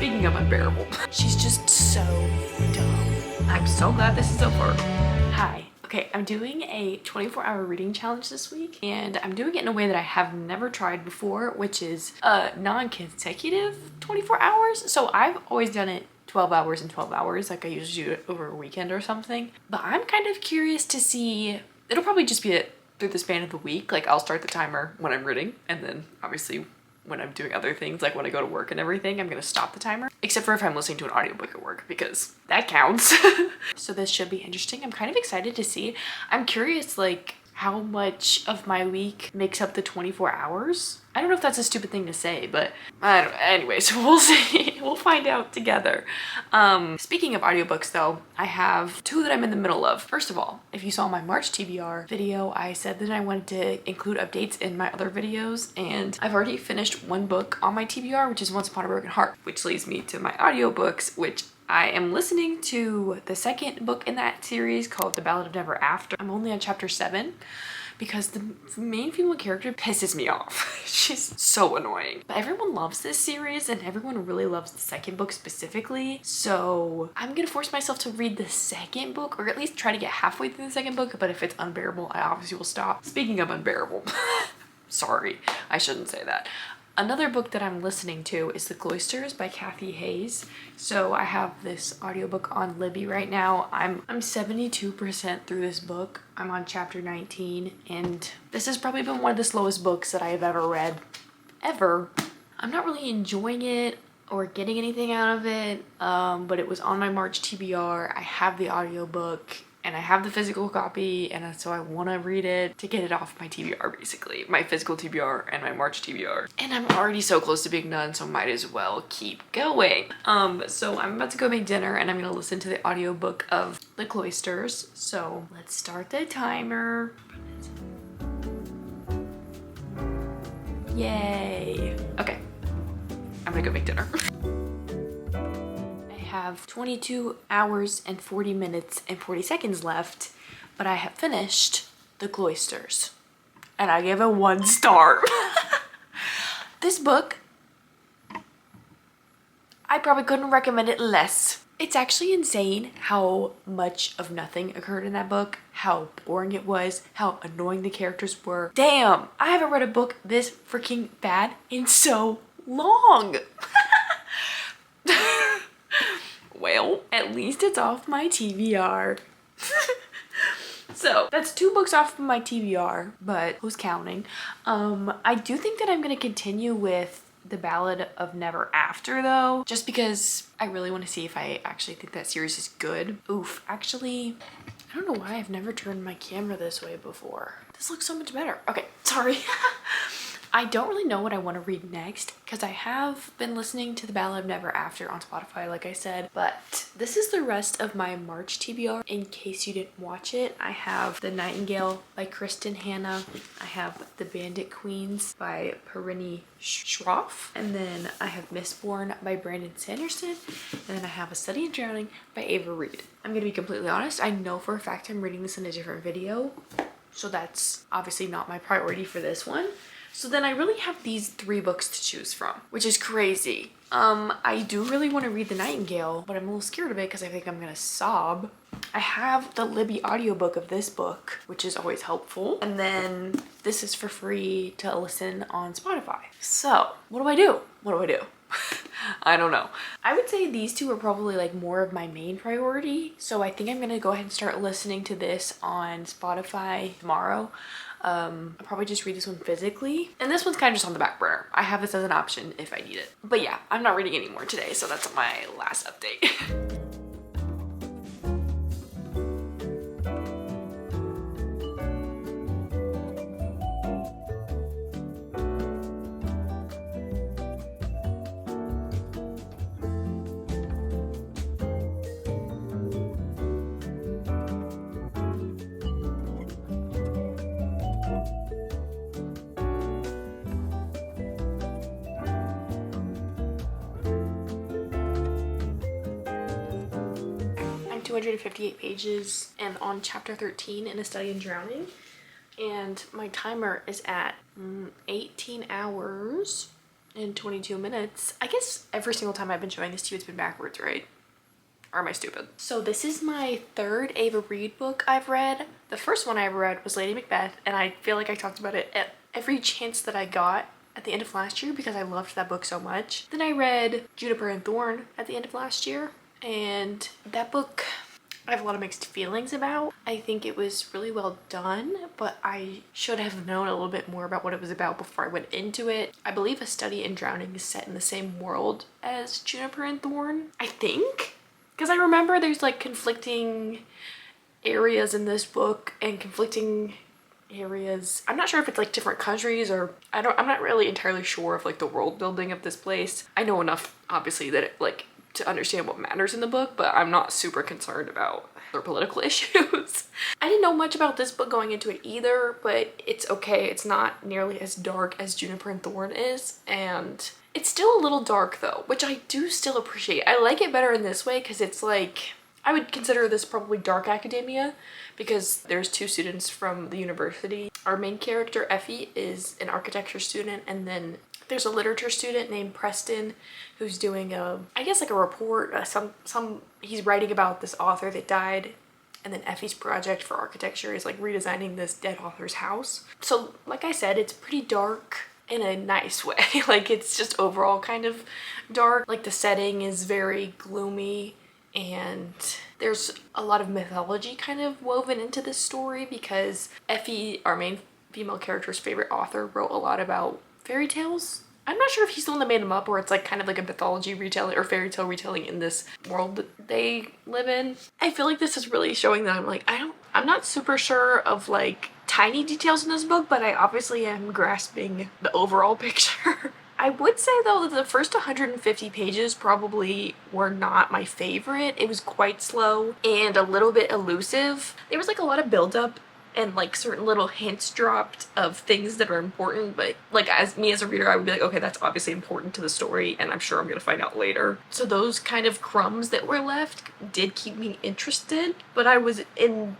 Speaking of unbearable, she's just so dumb. I'm so glad this is over. Hi. Okay, I'm doing a 24-hour reading challenge this week, and I'm doing it in a way that I have never tried before, which is non-consecutive 24 hours. So I've always done it 12 hours and 12 hours, like I usually do it over a weekend or something. But I'm kind of curious to see, it'll probably just be through the span of the week. Like I'll start the timer when I'm reading, and then obviously when I'm doing other things, like when I go to work and everything, I'm gonna stop the timer. Except for if I'm listening to an audiobook at work, because that counts. So this should be interesting. I'm kind of excited to see. I'm curious, like, how much of my week makes up the 24 hours. I don't know if that's a stupid thing to say, but I don't know. Anyways, we'll see. We'll find out together. Speaking of audiobooks though, I have two that I'm in the middle of. First of all, if you saw my March TBR video, I said that I wanted to include updates in my other videos, and I've already finished one book on my TBR, which is Once Upon a Broken Heart, which leads me to my audiobooks, which I am listening to the second book in that series called The Ballad of Never After. I'm only on chapter 7 because the main female character pisses me off. She's so annoying. But everyone loves this series and everyone really loves the second book specifically. So I'm gonna force myself to read the second book, or at least try to get halfway through the second book. But if it's unbearable, I obviously will stop. Speaking of unbearable, sorry, I shouldn't say that. Another book that I'm listening to is The Cloysters by Kathy Hayes. So I have this audiobook on Libby right now. I'm 72% through this book. I'm on chapter 19, and this has probably been one of the slowest books that I have ever read. Ever. I'm not really enjoying it or getting anything out of it, but it was on my March TBR. I have the audiobook and I have the physical copy, and so I want to read it to get it off my TBR, basically. My physical TBR and my March TBR. And I'm already so close to being done, so might as well keep going. So I'm about to go make dinner, and I'm gonna listen to the audiobook of The Cloysters. So let's start the timer. Yay. Okay, I'm gonna go make dinner. I have 22 hours and 40 minutes and 40 seconds left, but I have finished The Cloysters, and I gave it 1 star. This book, I probably couldn't recommend it less. It's actually insane how much of nothing occurred in that book, how boring it was, how annoying the characters were. Damn, I haven't read a book this freaking bad in so long. Well, at least it's off my TBR. So that's 2 books off of my TBR, but who's counting? I do think that I'm gonna continue with The Ballad of Never After though, just because I really want to see if I actually think that series is good. Oof, actually, I don't know why I've never turned my camera this way before. This looks so much better. Okay, sorry. I don't really know what I want to read next because I have been listening to The Ballad of Never After on Spotify, like I said, but this is the rest of my March TBR. In case you didn't watch it, I have The Nightingale by Kristen Hanna. I have The Bandit Queens by Perini Schroff. And then I have Mistborn by Brandon Sanderson. And then I have A Study in Drowning by Ava Reed. I'm going to be completely honest, I know for a fact I'm reading this in a different video, so that's obviously not my priority for this one. So then I really have these 3 books to choose from, which is crazy. I do really want to read The Nightingale, but I'm a little scared of it because I think I'm gonna sob. I have the Libby audiobook of this book, which is always helpful. And then this is for free to listen on Spotify. So what do I do? What do I do? I don't know. I would say these 2 are probably like more of my main priority. So I think I'm gonna go ahead and start listening to this on Spotify tomorrow. I'll probably just read this one physically. And this one's kind of just on the back burner. I have this as an option if I need it. But yeah, I'm not reading anymore today, so that's my last update. I'm 258 pages and on chapter 13 in A Study in Drowning, and my timer is at 18 hours and 22 minutes. I guess every single time I've been showing this to you, it's been backwards, right? Or am I stupid? So this is my third Ava Reid book I've read. The first one I ever read was Lady Macbeth, and I feel like I talked about it at every chance that I got at the end of last year because I loved that book so much. Then I read Juniper and Thorn at the end of last year, and that book I have a lot of mixed feelings about. I think it was really well done, but I should have known a little bit more about what it was about before I went into it. I believe A Study in Drowning is set in the same world as Juniper and Thorn, I think. Because I remember there's like conflicting areas in this book and conflicting areas. I'm not sure if it's like different countries or I'm not really entirely sure of like the world building of this place. I know enough obviously that it like to understand what matters in the book, but I'm not super concerned about their political issues. I didn't know much about this book going into it either, but it's okay. It's not nearly as dark as Juniper and Thorn is, and it's still a little dark though, which I do still appreciate. I like it better in this way because it's like, I would consider this probably dark academia because there's two students from the university. Our main character, Effie, is an architecture student, and then there's a literature student named Preston who's doing I guess like a report, he's writing about this author that died, and then Effie's project for architecture is like redesigning this dead author's house. So like I said, it's pretty dark in a nice way. Like it's just overall kind of dark. Like the setting is very gloomy, and there's a lot of mythology kind of woven into this story because Effie, our main female character's favorite author, wrote a lot about fairy tales. I'm not sure if he's the one that made them up or it's like kind of like a mythology retelling or fairy tale retelling in this world that they live in. I feel like this is really showing that I'm not super sure of like tiny details in this book, but I obviously am grasping the overall picture. I would say though that the first 150 pages probably were not my favorite. It was quite slow and a little bit elusive. There was like a lot of buildup and like certain little hints dropped of things that are important, but like as a reader, I would be like, okay, that's obviously important to the story and I'm sure I'm gonna find out later. So those kind of crumbs that were left did keep me interested, but I was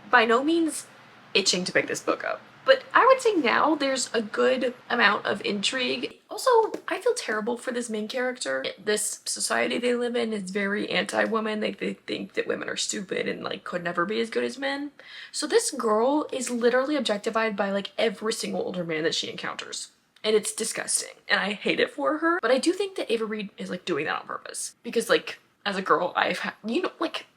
by no means itching to pick this book up. But I would say now there's a good amount of intrigue. Also, I feel terrible for this main character. This society they live in is very anti-woman. They think that women are stupid and like could never be as good as men. So this girl is literally objectified by like every single older man that she encounters. And it's disgusting. And I hate it for her. But I do think that Ava Reid is like doing that on purpose. Because like as a girl, I've had, you know, like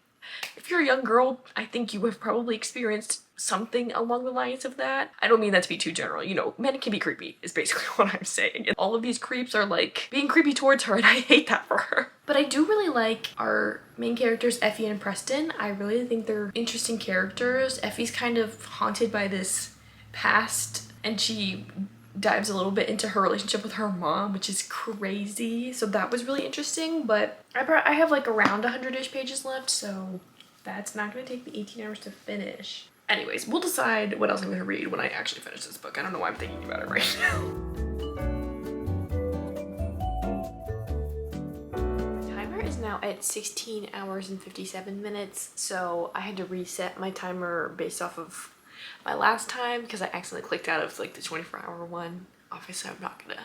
if you're a young girl, I think you have probably experienced something along the lines of that. I don't mean that to be too general, you know, men can be creepy is basically what I'm saying. And all of these creeps are like being creepy towards her and I hate that for her. But I do really like our main characters, Effie and Preston. I really think they're interesting characters. Effie's kind of haunted by this past and she dives a little bit into her relationship with her mom, which is crazy. So that was really interesting, but I have like around 100-ish pages left, so that's not gonna take me 18 hours to finish. Anyways, we'll decide what else I'm gonna read when I actually finish this book. I don't know why I'm thinking about it right now. My timer is now at 16 hours and 57 minutes, so I had to reset my timer based off of my last time because I accidentally clicked out of like the 24-hour one. Obviously, I'm not gonna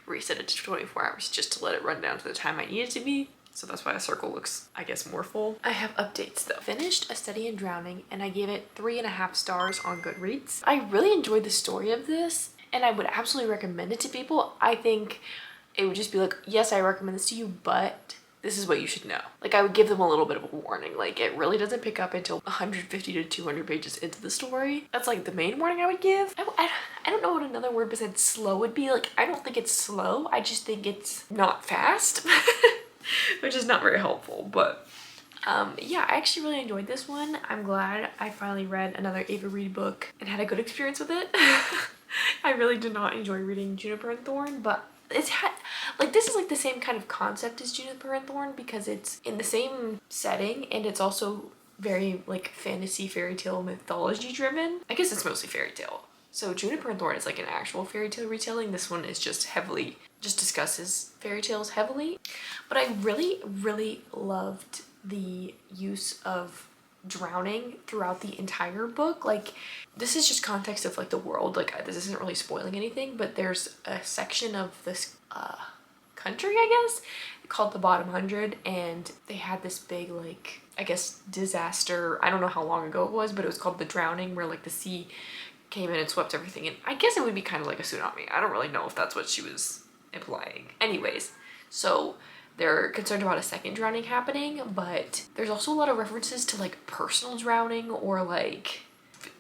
reset it to 24 hours just to let it run down to the time I need it to be. So that's why the circle looks, I guess, more full. I have updates though. Finished A Study in Drowning and I gave it 3.5 stars on Goodreads. I really enjoyed the story of this and I would absolutely recommend it to people. I think it would just be like, yes, I recommend this to you, but this is what you should know. Like I would give them a little bit of a warning. Like it really doesn't pick up until 150 to 200 pages into the story. That's like the main warning I would give. I don't know what another word besides slow would be. Like I don't think it's slow. I just think it's not fast. Which is not very helpful, but yeah, I actually really enjoyed this one. I'm glad I finally read another Ava Reid book and had a good experience with it. I really did not enjoy reading Juniper and Thorn, but this is like the same kind of concept as Juniper and Thorn because it's in the same setting and it's also very like fantasy fairy tale mythology driven. I guess it's mostly fairy tale. So Juniper and Thorn is like an actual fairy tale retelling. This one is just discusses fairy tales heavily. But I really, really loved the use of drowning throughout the entire book. Like this is just context of like the world. Like this isn't really spoiling anything, but there's a section of this country, I guess, called The Bottom 100, and they had this big, like, I guess disaster. I don't know how long ago it was, but it was called The Drowning, where like the sea came in and swept everything. And I guess it would be kind of like a tsunami. I don't really know if that's what she was implying. Anyways, so they're concerned about a second drowning happening, but there's also a lot of references to like personal drowning or like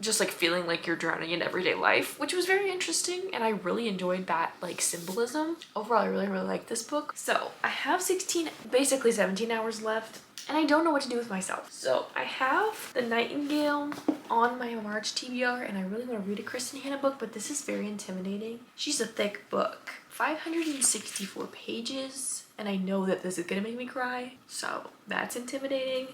just like feeling like you're drowning in everyday life, which was very interesting, and I really enjoyed that like symbolism. Overall, I really liked this book. So I have 16, basically 17 hours left, and I don't know what to do with myself. So I have The Nightingale on my March TBR, and I really want to read a Kristen Hanna book, but this is very intimidating. She's a thick book, 564 pages, and I know that this is gonna make me cry, so that's intimidating.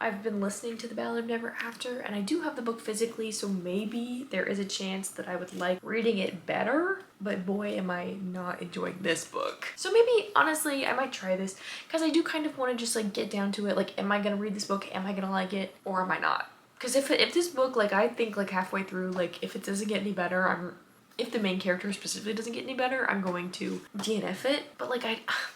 I've been listening to The Ballad of Never After, and I do have the book physically, so maybe there is a chance that I would like reading it better, but boy am I not enjoying this book. So maybe, honestly, I might try this, because I do kind of want to just like get down to it, like am I gonna read this book, am I gonna like it, or am I not? Because if this book, like I think like halfway through, like if it doesn't get any better, if the main character specifically doesn't get any better, I'm going to DNF it. But like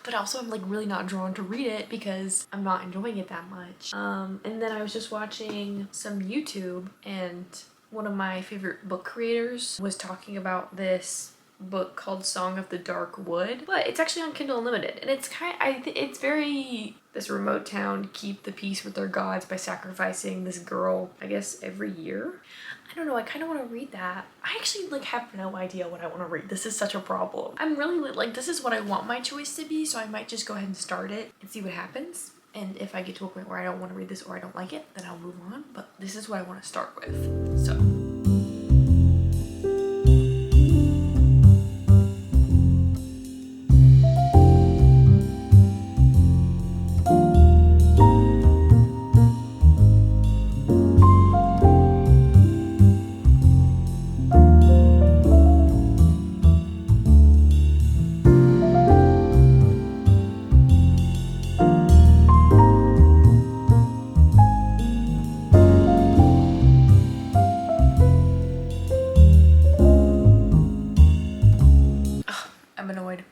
but also I'm like really not drawn to read it because I'm not enjoying it that much. And then I was just watching some YouTube, and one of my favorite book creators was talking about this book called Song of the Dark Wood, but it's actually on Kindle Unlimited, and it's it's very, this remote town keep the peace with their gods by sacrificing this girl, I guess every year. I don't know, I kind of want to read that. I actually like have no idea what I want to read. This is such a problem. I'm really like, this is what I want my choice to be, so I might just go ahead and start it and see what happens. And if I get to a point where I don't want to read this or I don't like it, then I'll move on. But this is what I want to start with. So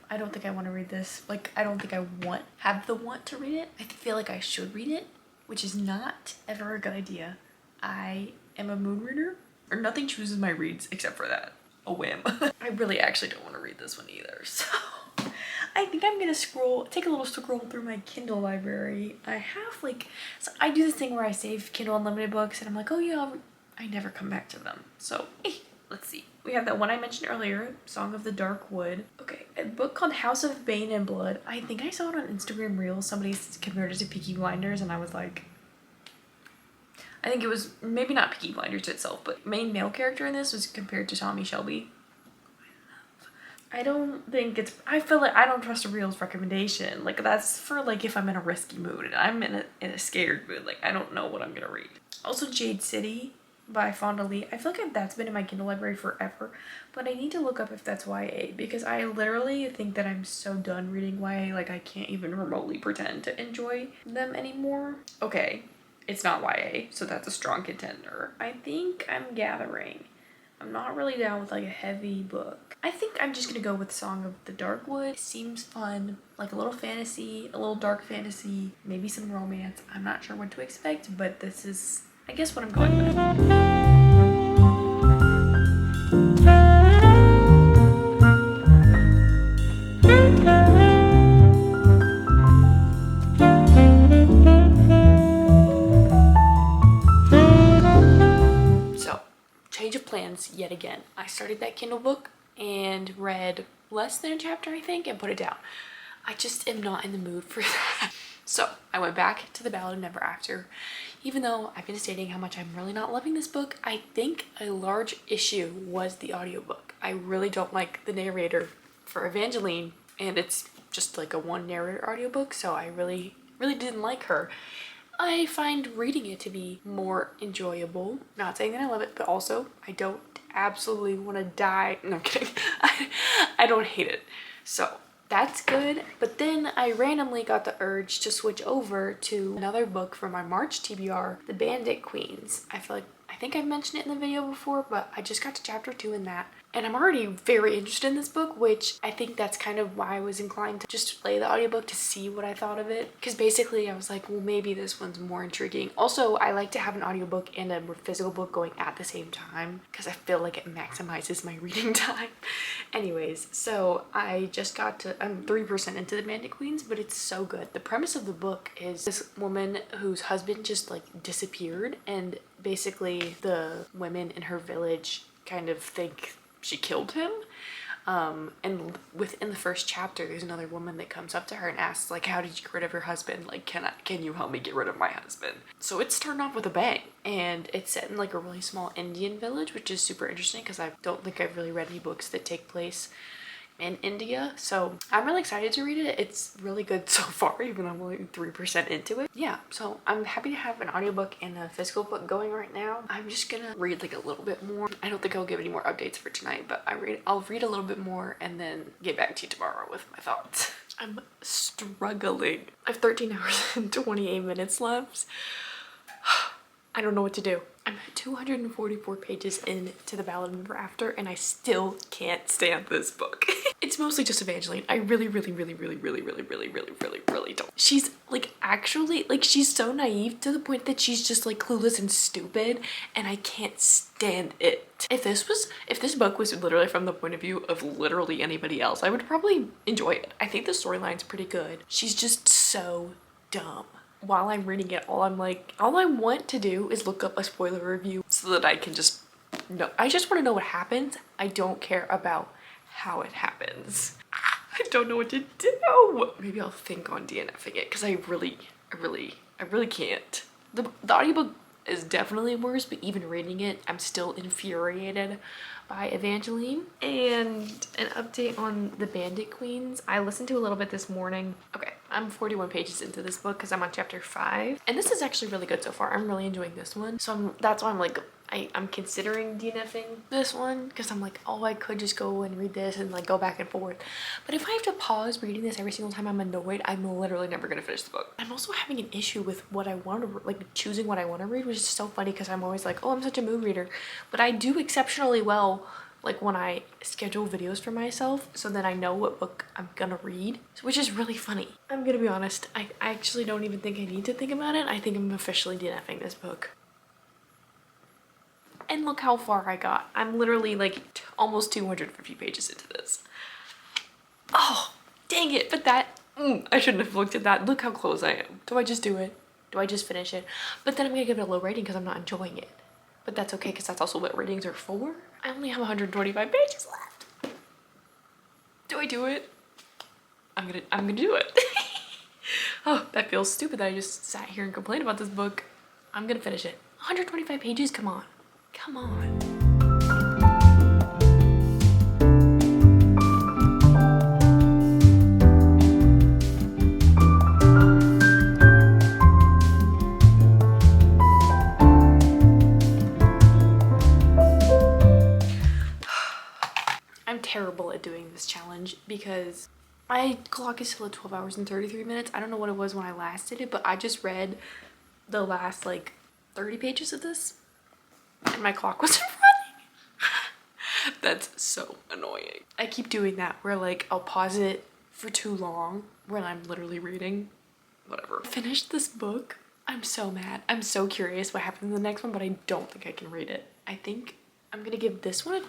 I don't think I want to read this. Like, I don't think I have the want to read it. I feel like I should read it, which is not ever a good idea. I am a mood reader, or nothing chooses my reads except for that. A whim. I really actually don't want to read this one either, so I think I'm gonna take a little scroll through my Kindle library. I have like, so I do this thing where I save Kindle Unlimited books, and I'm like, oh yeah, I never come back to them. So, let's see. We have that one I mentioned earlier, Song of the Dark Wood. Okay, a book called House of Bane and Blood. I think I saw it on Instagram Reels. Somebody compared it to Peaky Blinders, and I was like, I think it was maybe not Peaky Blinders itself, but main male character in this was compared to Tommy Shelby. I don't think I feel like I don't trust a Reels recommendation. Like, that's for like if I'm in a risky mood and I'm in a scared mood. Like, I don't know what I'm gonna read. Also, Jade City by Fonda Lee. I feel like that's been in my Kindle library forever, but I need to look up if that's YA, because I literally think that I'm so done reading YA, like I can't even remotely pretend to enjoy them anymore. Okay, it's not YA, so that's a strong contender. I think I'm gathering. I'm not really down with like a heavy book. I think I'm just gonna go with Song of the Dark Wood. It seems fun, like a little fantasy, a little dark fantasy, maybe some romance. I'm not sure what to expect, but this is, I guess, what I'm going with. So, change of plans yet again. I started that Kindle book and read less than a chapter, I think, and put it down. I just am not in the mood for that. So I went back to The Ballad of Never After. Even though I've been stating how much I'm really not loving this book, I think a large issue was the audiobook. I really don't like the narrator for Evangeline, and it's just like a one narrator audiobook, so I really didn't like her. I find reading it to be more enjoyable. Not saying that I love it, but also I don't absolutely want to die. No, I'm kidding. I don't hate it. So that's good. But then I randomly got the urge to switch over to another book from my March TBR, The Bandit Queens. I feel think I've mentioned it in the video before, but I just got to chapter 2 in that. And I'm already very interested in this book, which I think that's kind of why I was inclined to just play the audiobook to see what I thought of it. Because basically I was like, well, maybe this one's more intriguing. Also, I like to have an audiobook and a physical book going at the same time because I feel like it maximizes my reading time. Anyways, so I just got to, I'm 3% into the Bandit Queens, but it's so good. The premise of the book is this woman whose husband just like disappeared, and basically the women in her village kind of think she killed him. And within the first chapter, there's another woman that comes up to her and asks, like, how did you get rid of your husband? Like, can you help me get rid of my husband? So it's starting off with a bang, and it's set in like a really small Indian village, which is super interesting because I don't think I've really read any books that take place in India. So I'm really excited to read it. It's really good so far, even though I'm only 3% into it. Yeah, so I'm happy to have an audiobook and a physical book going right now. I'm just gonna read like a little bit more. I don't think I'll give any more updates for tonight, but I'll read a little bit more and then get back to you tomorrow with my thoughts. I'm struggling. I have 13 hours and 28 minutes left. I don't know what to do. I'm 244 pages into The Ballad of Ever After, and I still can't stand this book. It's mostly just Evangeline. I really don't. She's like actually, like she's so naive to the point that she's just like clueless and stupid, and I can't stand it. If this book was literally from the point of view of literally anybody else, I would probably enjoy it. I think the storyline's pretty good. She's just so dumb. While I'm reading it, all I want to do is look up a spoiler review so that I can just know. I just want to know what happens. I don't care about how it happens. I don't know what to do. Maybe I'll think on DNFing it because I really can't. The audiobook is definitely worse, but even reading it, I'm still infuriated by Evangeline. And an update on the Bandit Queens. I listened to a little bit this morning. Okay, I'm 41 pages into this book because I'm on chapter 5. And this is actually really good so far. I'm really enjoying this one. So that's why I'm like, I'm considering DNFing this one because I'm like, oh, I could just go and read this and like go back and forth. But if I have to pause reading this every single time I'm annoyed, I'm literally never gonna finish the book. I'm also having an issue with what I want to, like choosing what I want to read, which is so funny because I'm always like, oh, I'm such a mood reader. But I do exceptionally well like when I schedule videos for myself so that I know what book I'm gonna read, which is really funny. I'm gonna be honest, I actually don't even think I need to think about it. I think I'm officially DNFing this book. And look how far I got. I'm literally like almost 250 pages into this. Oh, dang it. But that, I shouldn't have looked at that. Look how close I am. Do I just do it? Do I just finish it? But then I'm gonna give it a low rating because I'm not enjoying it. But that's okay because that's also what ratings are for. I only have 125 pages left. Do I do it? I'm gonna do it. Oh, that feels stupid that I just sat here and complained about this book. I'm gonna finish it. 125 pages, come on. Come on. I'm terrible at doing this challenge because my clock is still at 12 hours and 33 minutes. I don't know what it was when I last did it, but I just read the last like 30 pages of this and my clock wasn't running. That's so annoying. I keep doing that where like I'll pause it for too long when I'm literally reading. Whatever. Finished this book. I'm so mad. I'm so curious what happens in the next one, but I don't think I can read it. I think I'm gonna give this one a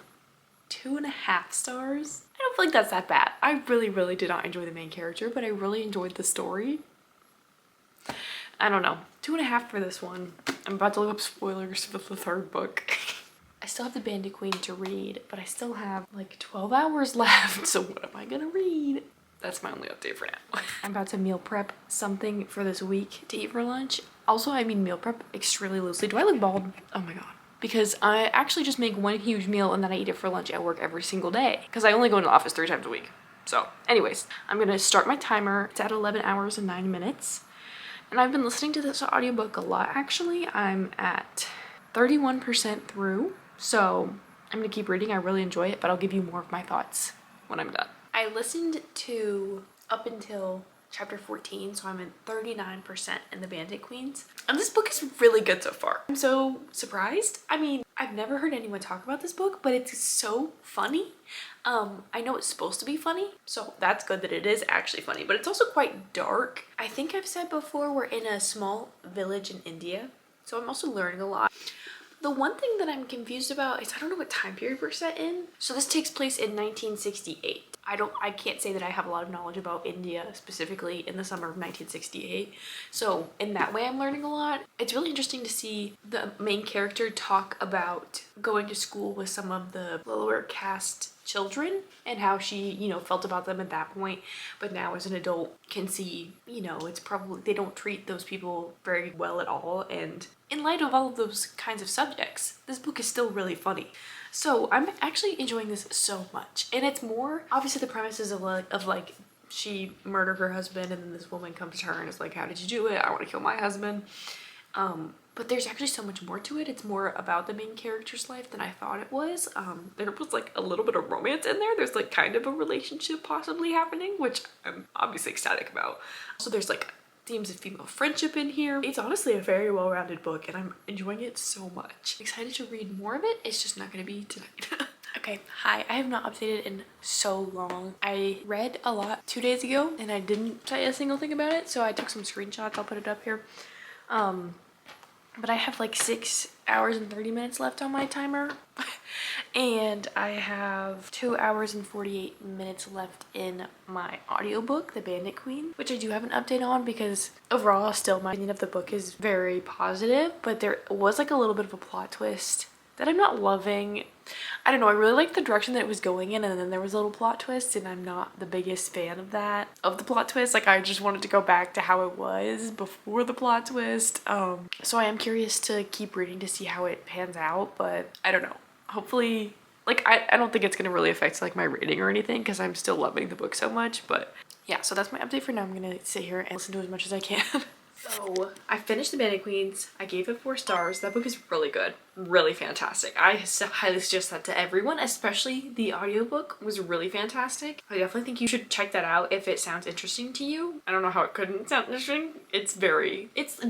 2.5 stars. I don't feel like that's that bad. I really did not enjoy the main character, but I really enjoyed the story. I don't know. 2.5 for this one. I'm about to look up spoilers for the third book. I still have the Bandit Queen to read, but I still have like 12 hours left. So what am I gonna read? That's my only update for now. I'm about to meal prep something for this week to eat for lunch. Also, I mean meal prep extremely loosely. Do I look bald? Oh my god. Because I actually just make one huge meal and then I eat it for lunch at work every single day. Because I only go into the office 3 times a week. So anyways, I'm gonna start my timer. It's at 11 hours and 9 minutes. And I've been listening to this audiobook a lot actually. I'm at 31% through. So I'm gonna keep reading. I really enjoy it, but I'll give you more of my thoughts when I'm done. I listened to up until chapter 14, so I'm at 39% in the Bandit Queens. And this book is really good so far. I'm so surprised. I mean, I've never heard anyone talk about this book, but it's so funny. I know it's supposed to be funny, so that's good that it is actually funny, but it's also quite dark. I think I've said before, we're in a small village in India, so I'm also learning a lot. The one thing that I'm confused about is I don't know what time period we're set in. So this takes place in 1968. I can't say that I have a lot of knowledge about India specifically in the summer of 1968. So in that way I'm learning a lot. It's really interesting to see the main character talk about going to school with some of the lower caste children and how she, you know, felt about them at that point, but now as an adult can see, you know, it's probably they don't treat those people very well at all. And in light of all of those kinds of subjects, this book is still really funny. So I'm actually enjoying this so much. And it's more, obviously the premises of like she murdered her husband and then this woman comes to her and is like, how did you do it? I want to kill my husband. But there's actually so much more to it. It's more about the main character's life than I thought it was. There was like a little bit of romance in there. There's like kind of a relationship possibly happening, which I'm obviously ecstatic about. So there's like themes of female friendship in here. It's honestly a very well-rounded book and I'm enjoying it so much. Excited to read more of it. It's just not gonna be tonight. Okay, hi. I have not updated in so long. I read a lot 2 days ago and I didn't say a single thing about it, so I took some screenshots. I'll put it up here. But I have like 6 hours and 30 minutes left on my timer. And I have 2 hours and 48 minutes left in my audiobook, The Bandit Queen, which I do have an update on because overall still my opinion of the book is very positive, but there was like a little bit of a plot twist that I'm not loving. I don't know, I really liked the direction that it was going in, and then there was a little plot twist and I'm not the biggest fan of that, of the plot twist. Like I just wanted to go back to how it was before the plot twist. So I am curious to keep reading to see how it pans out, but I don't know. Hopefully, like I don't think it's gonna really affect like my rating or anything because I'm still loving the book so much, but yeah, so that's my update for now. I'm gonna sit here and listen to as much as I can. So I finished The Bandit Queens. I gave it 4 stars. That book is really good, really fantastic. I highly suggest that to everyone, especially the audiobook was really fantastic. I definitely think you should check that out if it sounds interesting to you. I don't know how it couldn't sound interesting. It's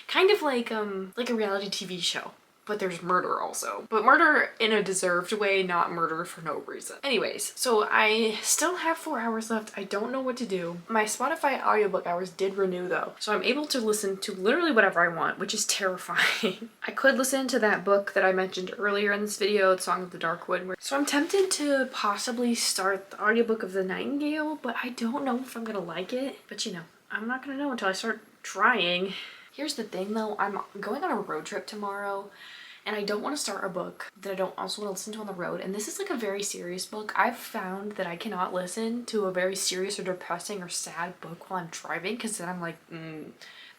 kind of like a reality TV show. But there's murder also. But murder in a deserved way, not murder for no reason. Anyways, so I still have 4 hours left. I don't know what to do. My Spotify audiobook hours did renew though. So I'm able to listen to literally whatever I want, which is terrifying. I could listen to that book that I mentioned earlier in this video, The Song of the Darkwood. So I'm tempted to possibly start the audiobook of The Nightingale, but I don't know if I'm gonna like it. But you know, I'm not gonna know until I start trying. Here's the thing though, I'm going on a road trip tomorrow and I don't want to start a book that I don't also want to listen to on the road. And this is like a very serious book. I've found that I cannot listen to a very serious or depressing or sad book while I'm driving because then I'm like,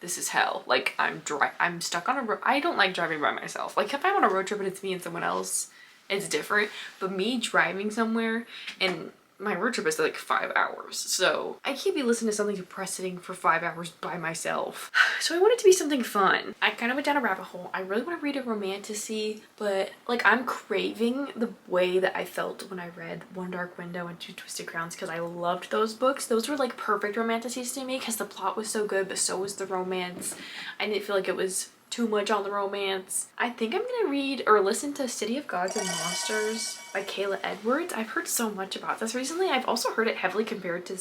this is hell. Like I'm stuck on a road. I don't like driving by myself. Like if I'm on a road trip and it's me and someone else, it's different. But me driving somewhere and my road trip is like 5 hours, so I can't be listening to something depressing for 5 hours by myself. So I want it to be something fun. I kind of went down a rabbit hole. I really want to read a romantasy, but like I'm craving the way that I felt when I read One Dark Window and Two Twisted Crowns because I loved those books. Those were like perfect romantasies to me because the plot was so good, but so was the romance. I didn't feel like it was too much on the romance. I think I'm gonna read or listen to City of Gods and Monsters by Kayla Edwards. I've heard so much about this recently. I've also heard it heavily compared to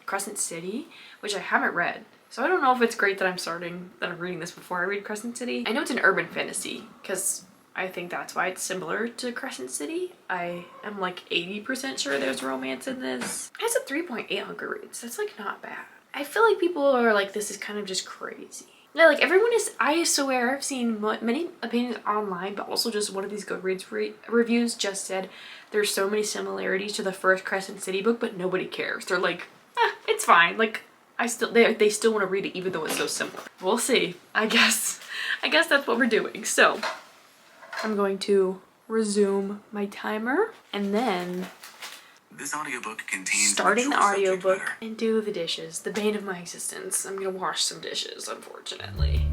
Crescent City, which I haven't read. So I don't know if it's great that I'm reading this before I read Crescent City. I know it's an urban fantasy because I think that's why it's similar to Crescent City. I am like 80% sure there's romance in this. It has a 3.8 on Goodreads. That's like not bad. I feel like people are like, this is kind of just crazy. Yeah, like everyone is, I swear I've seen many opinions online, but also just one of these Goodreads reviews just said there's so many similarities to the first Crescent City book, but nobody cares. They're like, it's fine. Like they still want to read it even though it's so similar. We'll see. I guess that's what we're doing. So I'm going to resume my timer and then this audiobook contains starting the audiobook and do the dishes. The bane of my existence. I'm gonna wash some dishes, unfortunately.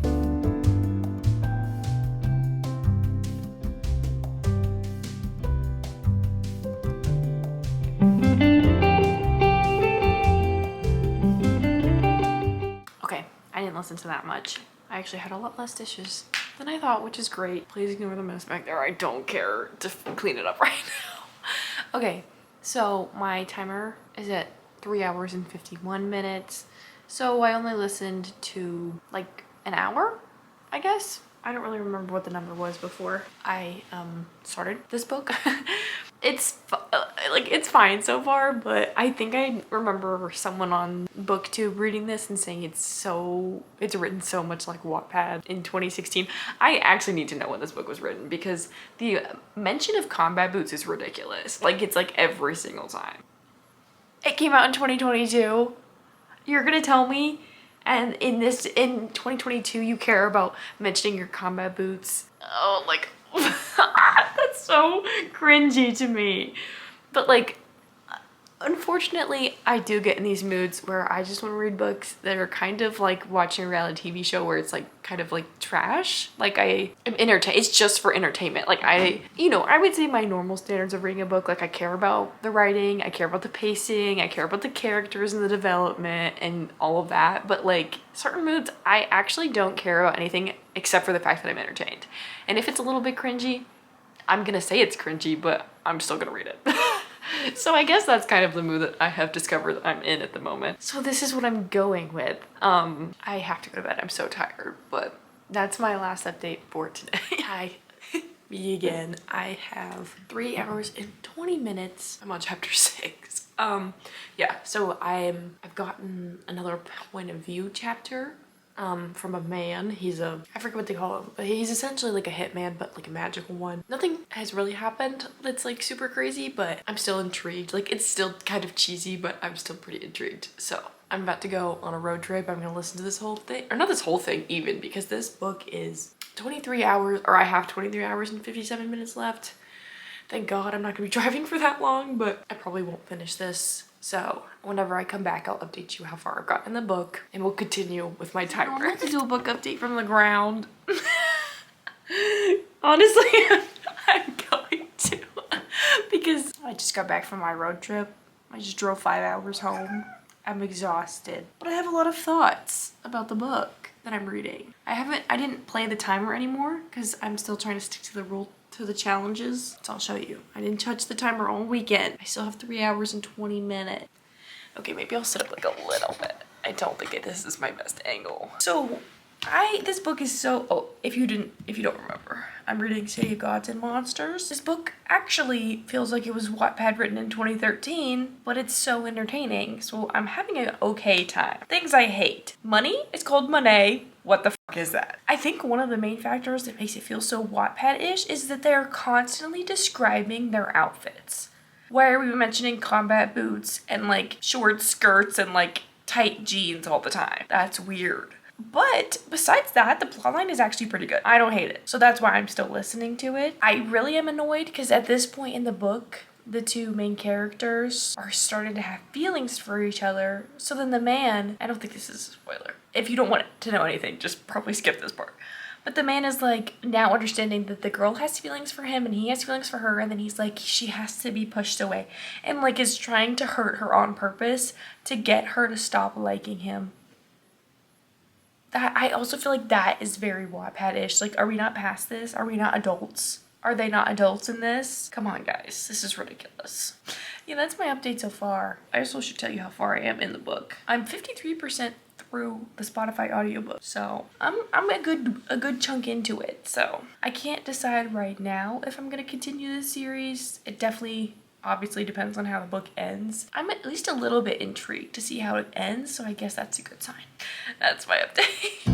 listen to that much. I actually had a lot less dishes than I thought, which is great. Please ignore the mess back there. I don't care to clean it up right now. Okay, so my timer is at 3 hours and 51 minutes. So I only listened to like an hour, I guess. I don't really remember what the number was before I started this book. It's fine so far, but I think I remember someone on BookTube reading this and saying it's written so much like Wattpad in 2016. I actually need to know when this book was written because the mention of combat boots is ridiculous. Like it's like every single time. It came out in 2022. You're gonna tell me? And in 2022, you care about mentioning your combat boots. Oh, like, that's so cringy to me. But like, unfortunately, I do get in these moods where I just want to read books that are kind of like watching a reality TV show where it's like kind of like trash. Like I am entertained. It's just for entertainment. Like I would say my normal standards of reading a book, like I care about the writing, I care about the pacing, I care about the characters and the development and all of that. But like certain moods, I actually don't care about anything except for the fact that I'm entertained. And if it's a little bit cringy, I'm gonna say it's cringy, but I'm still gonna read it. So I guess that's kind of the mood that I have discovered that I'm in at the moment. So this is what I'm going with. I have to go to bed. I'm so tired, but that's my last update for today. Hi, me again. I have 3 hours and 20 minutes. I'm on chapter 6. Yeah, so I've gotten another point of view chapter from a man. I forget what they call him, but he's essentially like a hitman, but like a magical one. Nothing has really happened that's like super crazy, but I'm still intrigued. Like it's still kind of cheesy, but I'm still pretty intrigued. So I'm about to go on a road trip. I'm gonna listen to this whole thing, or not this whole thing even, because this book is 23 hours, or I have 23 hours and 57 minutes left. Thank God I'm not gonna be driving for that long, but I probably won't finish this. So whenever I come back, I'll update you how far I've gotten in the book, and we'll continue with my timer. I want to do a book update from the ground. Honestly, I'm going to, because I just got back from my road trip. I just drove 5 hours home. I'm exhausted, but I have a lot of thoughts about the book that I'm reading. I didn't play the timer anymore because I'm still trying to stick to the challenges. So I'll show you. I didn't touch the timer all weekend. I still have 3 hours and 20 minutes. Okay, maybe I'll set up like a little bit. I don't think this is my best angle. So this book is so, if you don't remember, I'm reading City of Gods and Monsters. This book actually feels like it was Wattpad written in 2013, but it's so entertaining. So I'm having an okay time. Things I hate. Money? It's called Monet. What the fuck is that? I think one of the main factors that makes it feel so Wattpad-ish is that they're constantly describing their outfits. Why are we mentioning combat boots and like short skirts and like tight jeans all the time? That's weird. But besides that, the plotline is actually pretty good. I don't hate it. So that's why I'm still listening to it. I really am annoyed because at this point in the book, the two main characters are starting to have feelings for each other. So then the man, I don't think this is a spoiler. If you don't want to know anything, just probably skip this part. But the man is like now understanding that the girl has feelings for him and he has feelings for her, and then he's like, she has to be pushed away, and like is trying to hurt her on purpose to get her to stop liking him. That I also feel like that is very Wattpad-ish. Like, are we not past this? Are we not adults? Are they not adults in this? Come on, guys. This is ridiculous. Yeah, that's my update so far. I also should tell you how far I am in the book. I'm 53% through the Spotify audiobook, so I'm a good chunk into it. So I can't decide right now if I'm gonna continue this series. It definitely obviously depends on how the book ends. I'm at least a little bit intrigued to see how it ends, so I guess that's a good sign. That's my update.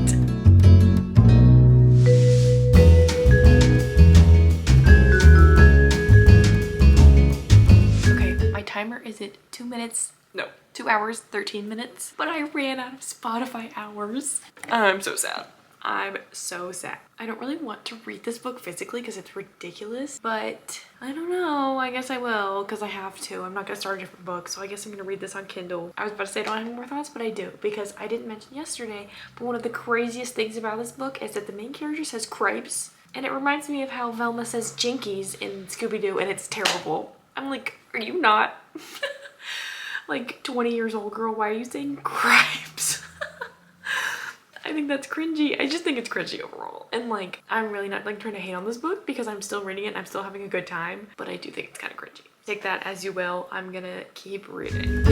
Okay, my timer is at 2 hours, 13 minutes, but I ran out of Spotify hours. I'm so sad. I'm so sad. I don't really want to read this book physically because it's ridiculous, but I don't know. I guess I will because I have to. I'm not going to start a different book, so I guess I'm going to read this on Kindle. I was about to say I don't have any more thoughts, but I do, because I didn't mention yesterday, but one of the craziest things about this book is that the main character says cripes, and it reminds me of how Velma says jinkies in Scooby-Doo, and it's terrible. I'm like, are you not like 20 years old, girl? Why are you saying cripes? I think that's cringy. I just think it's cringy overall. And like, I'm really not like trying to hate on this book because I'm still reading it and I'm still having a good time, but I do think it's kind of cringy. Take that as you will. I'm gonna keep reading.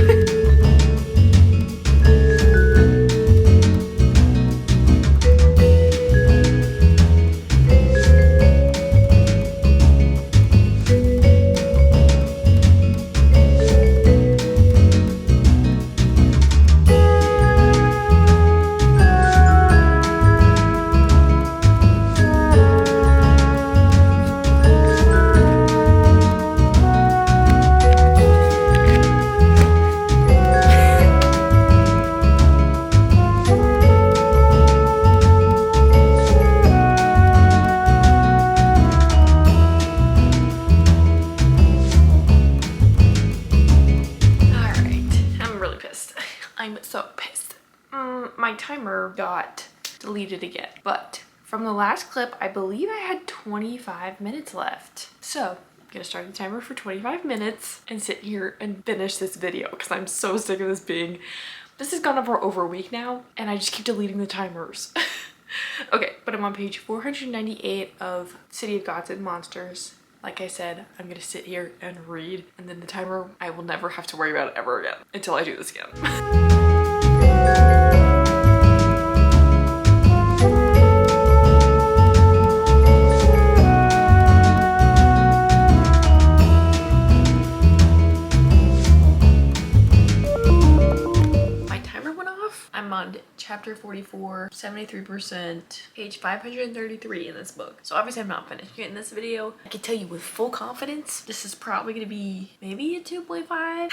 I'm so pissed. My timer got deleted again, but from the last clip, I believe I had 25 minutes left. So I'm gonna start the timer for 25 minutes and sit here and finish this video because I'm so sick of this has gone on for over a week now and I just keep deleting the timers. Okay, but I'm on page 498 of City of Gods and Monsters. Like I said, I'm gonna sit here and read, and then the timer, I will never have to worry about it ever again until I do this again. I'm on chapter 44, 73%, page 533 in this book. So obviously I'm not finished in this video. I can tell you with full confidence, this is probably gonna be maybe a 2.5.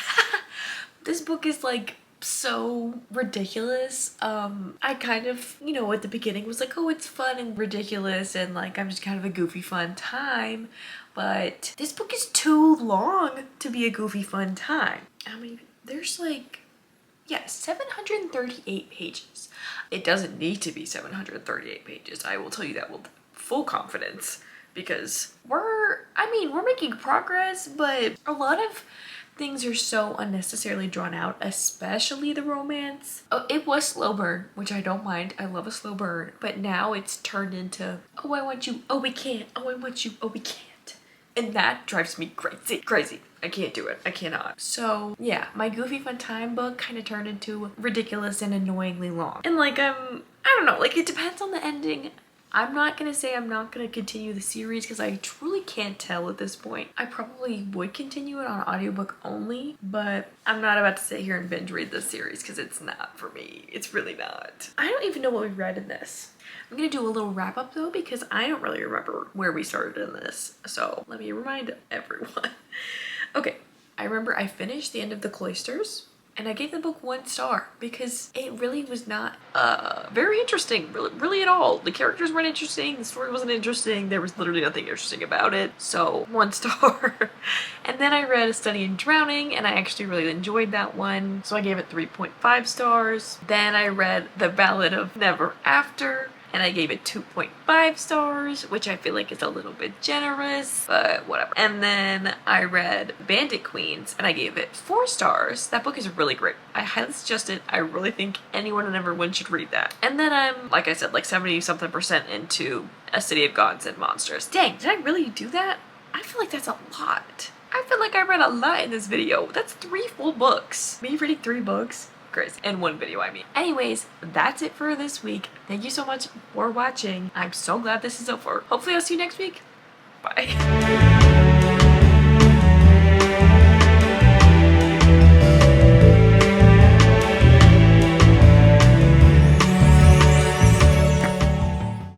This book is like so ridiculous. I kind of, you know, at the beginning was like, oh, it's fun and ridiculous and like I'm just kind of a goofy fun time. But this book is too long to be a goofy fun time. I mean, there's like, yeah, 738 pages. It doesn't need to be 738 pages. I will tell you that with full confidence because we're making progress, but a lot of things are so unnecessarily drawn out, especially the romance. Oh, it was slow burn, which I don't mind. I love a slow burn, but now it's turned into, oh, I want you. Oh, we can't. Oh, I want you. Oh, we can't. And that drives me crazy. I can't do it. I cannot. So yeah, my goofy fun time book kind of turned into ridiculous and annoyingly long. And like, I don't know, like it depends on the ending. I'm not gonna say I'm not gonna continue the series because I truly can't tell at this point. I probably would continue it on audiobook only, but I'm not about to sit here and binge read this series because it's not for me. It's really not. I don't even know what we read in this. I'm gonna do a little wrap up though because I don't really remember where we started in this. So let me remind everyone. Okay, I remember I finished the end of the Cloysters and I gave the book 1 star because it really was not very interesting, really at all. The characters weren't interesting, the story wasn't interesting, there was literally nothing interesting about it, so 1 star. And then I read A Study in Drowning and I actually really enjoyed that one, so I gave it 3.5 stars. Then I read The Ballad of Never After and I gave it 2.5 stars, which I feel like is a little bit generous, but whatever. And then I read Bandit Queens and I gave it 4 stars. That book is really great. I highly suggest it. I really think anyone and everyone should read that. And then I'm, like I said, like 70-something% into A City of Gods and Monsters. Dang, did I really do that? I feel like that's a lot. I feel like I read a lot in this video. That's 3 full books. Me reading 3 books? Crazy. In 1 video, I mean. Anyways, that's it for this week. Thank you so much for watching. I'm so glad this is over. Hopefully I'll see you next week. Bye.